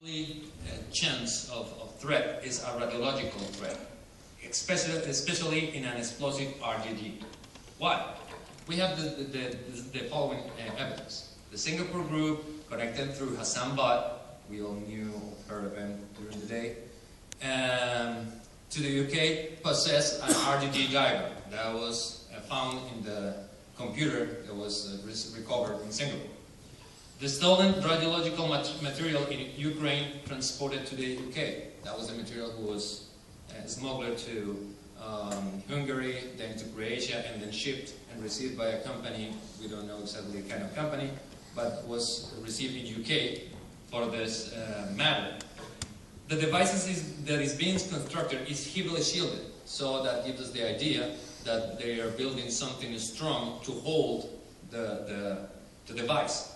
only chance of threat is a radiological threat, especially in an explosive RGD. Why? We have the following evidence. The Singapore group, connected through Hassan Butt, we all knew or heard of him during the day, to the UK, possessed an RGD diagram that was found in the computer that was recovered in Singapore. The stolen radiological material in Ukraine transported to the UK. That was the material who was smuggled to Hungary, then to Croatia, and then shipped and received by a company, we don't know exactly the kind of company, but was received in UK for this matter. The devices that is being constructed is heavily shielded, so that gives us the idea that they are building something strong to hold the device.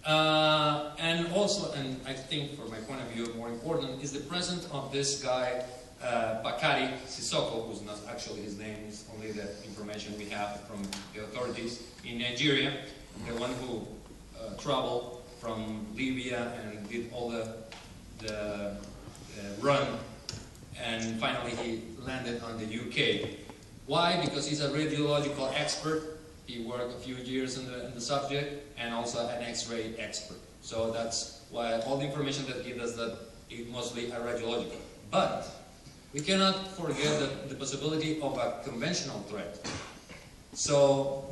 And also, and I think from my point of view more important, is the presence of this guy, Bakari Sissoko, who's not actually his name, it's only the information we have from the authorities in Nigeria, the one who traveled from Libya and did all the run, and finally he landed on the UK. Why? Because he's a radiological expert. He worked a few years in the subject, and also an X-ray expert. So that's why all the information that gives us that it must be a radiological. But we cannot forget the possibility of a conventional threat. So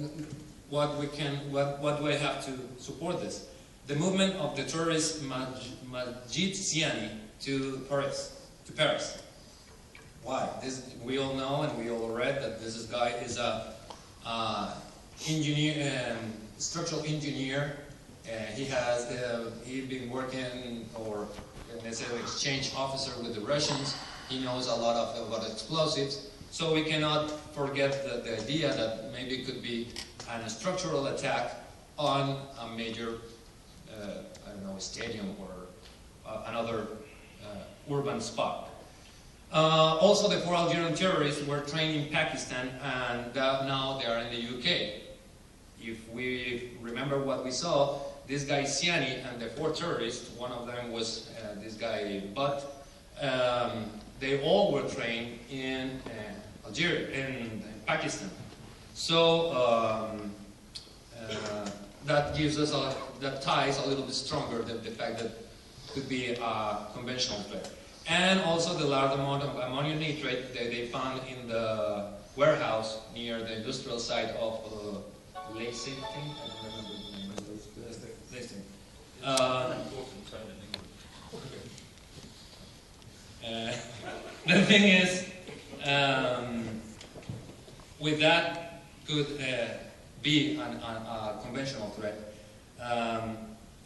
what do I have to support this? The movement of the tourist Majid Siani to Paris. Why? We all know and we all read that this guy is a structural engineer. He's been working, or as an exchange officer with the Russians. He knows a lot about explosives. So we cannot forget the idea that maybe it could be a structural attack on a major, I don't know, stadium or another urban spot. Also, the 4 Algerian terrorists were trained in Pakistan, and now they are in the UK. If we remember what we saw, this guy Siani and the 4 terrorists, one of them was this guy Butt, they all were trained in Algeria, in Pakistan. So that gives us that ties a little bit stronger than the fact that it could be a conventional threat. And also the large amount of ammonium nitrate that they found in the warehouse near the industrial site of Leising, I don't remember the name of Leising. The thing is, with that could be a conventional threat.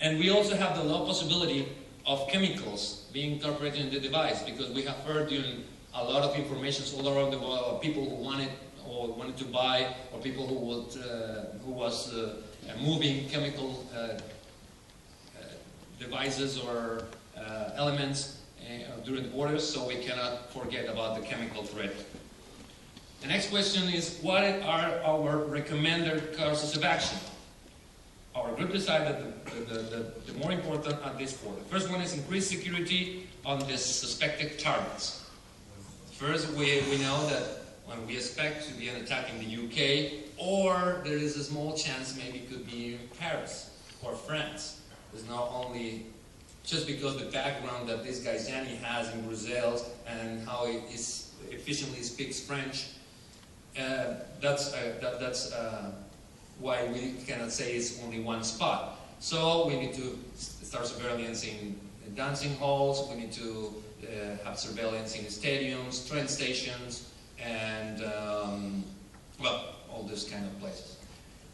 And we also have the low possibility of chemicals being incorporated in the device, because we have heard during a lot of information all around the world of people who wanted to buy, or people who was moving chemical devices or elements during the borders. So we cannot forget about the chemical threat. The next question is, what are our recommended courses of action? Our group decided that the more important are these 4. The first one is increase security on the suspected targets. First, we know that when we expect to be an attack in the UK, or there is a small chance maybe it could be in Paris or France. It's not only just because the background that this guy Zani has in Brussels and how he efficiently speaks French. That's why we cannot say it's only one spot. So we need to start surveillance in dancing halls, we need to have surveillance in stadiums, train stations, and well, all those kind of places.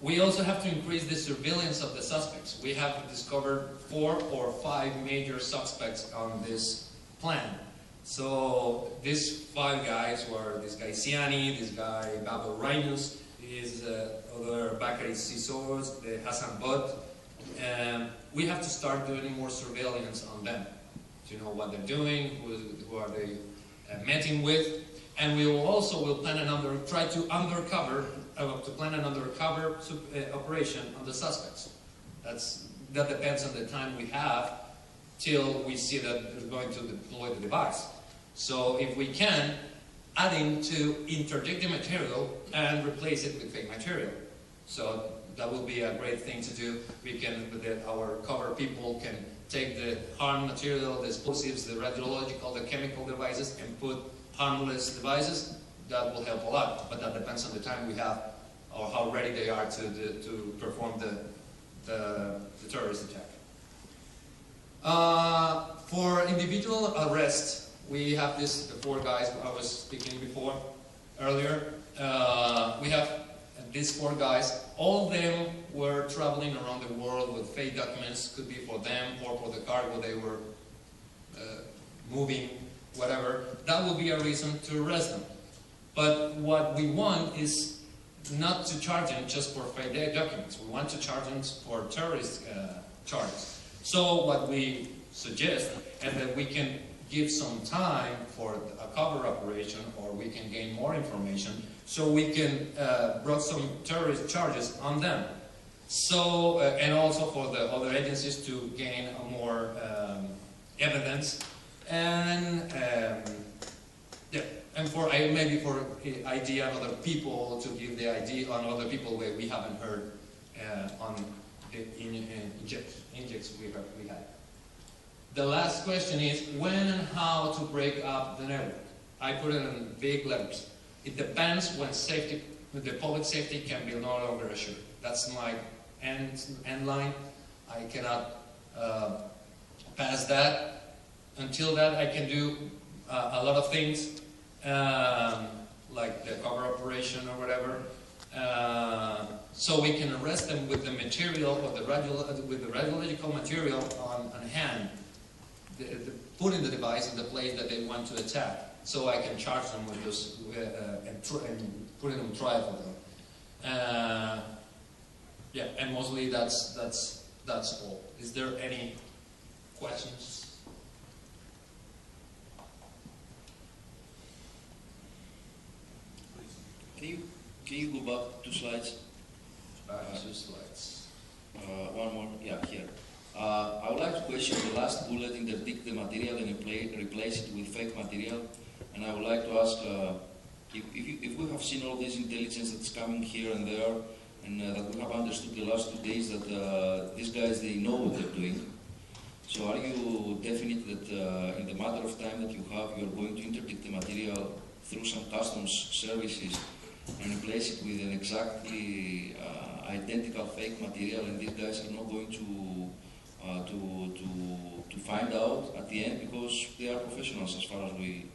We also have to increase the surveillance of the suspects. We have discovered 4 or 5 major suspects on this plan. So these 5 guys were this guy Siani, this guy Babo Rhinus, is other Bakari Sissoko, the Hassan Butt. We have to start doing more surveillance on them to know what they're doing, who are they meeting with, and we will plan an undercover operation on the suspects. That depends on the time we have till we see that we're going to deploy the device. So if we can, adding to interdict the material and replace it with fake material. So that will be a great thing to do. We can, our cover people can take the harm material, the explosives, the radiological, the chemical devices, and put harmless devices. That will help a lot, but that depends on the time we have or how ready they are to perform the terrorist attack. For individual arrest, we have the 4 guys I was speaking before earlier. We have these 4 guys. All of them were traveling around the world with fake documents. Could be for them or for the cargo they were moving, whatever. That would be a reason to arrest them. But what we want is not to charge them just for fake documents. We want to charge them for terrorist charges. So what we suggest is that we can give some time for a cover operation, or we can gain more information, so we can bring some terrorist charges on them. So, and also for the other agencies to gain more evidence, and yeah, and for maybe for ID on other people, to give the ID on other people where we haven't heard on the injects we had. The last question is when and how to break up the network. I put it in big letters. It depends when safety, the public safety can be no longer assured. That's my end line. I cannot pass that. Until that, I can do a lot of things, like the cover operation or whatever. So we can arrest them with the material, or with the radiological material on hand, putting the device in the place that they want to attack. So I can charge them with this and put it on trial for them. Yeah, and mostly that's all. Is there any questions? Can you go back 2 slides? 2 slides. One more, yeah, here. I would like to question the last bullet, interdict the material and replace it with fake material. And I would like to ask if we have seen all this intelligence that's coming here and there, and that we have understood the last 2 days that these guys, they know what they're doing. So are you definite that in the matter of time that you have, you are going to interdict the material through some customs services and replace it with an exactly identical fake material, and these guys are not going to find out at the end, because they are professionals as far as we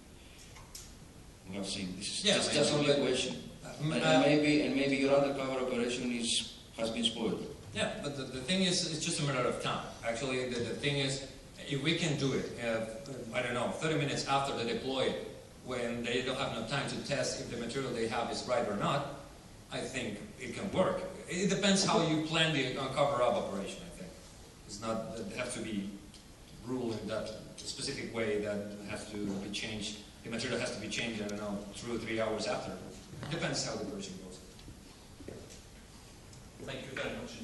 have seen? This is just only a question. And maybe your undercover operation has been spoiled. Yeah, but the thing is, it's just a matter of time. Actually, the thing is, if we can do it, I don't know, 30 minutes after they deploy it, when they don't have enough time to test if the material they have is right or not, I think it can work. It depends how you plan the cover-up operation, I think. It's not, it has to be ruled in that specific way that has to be changed. The material has to be changed, I don't know, 2 or 3 hours after. It depends how the operation goes. Thank you very much.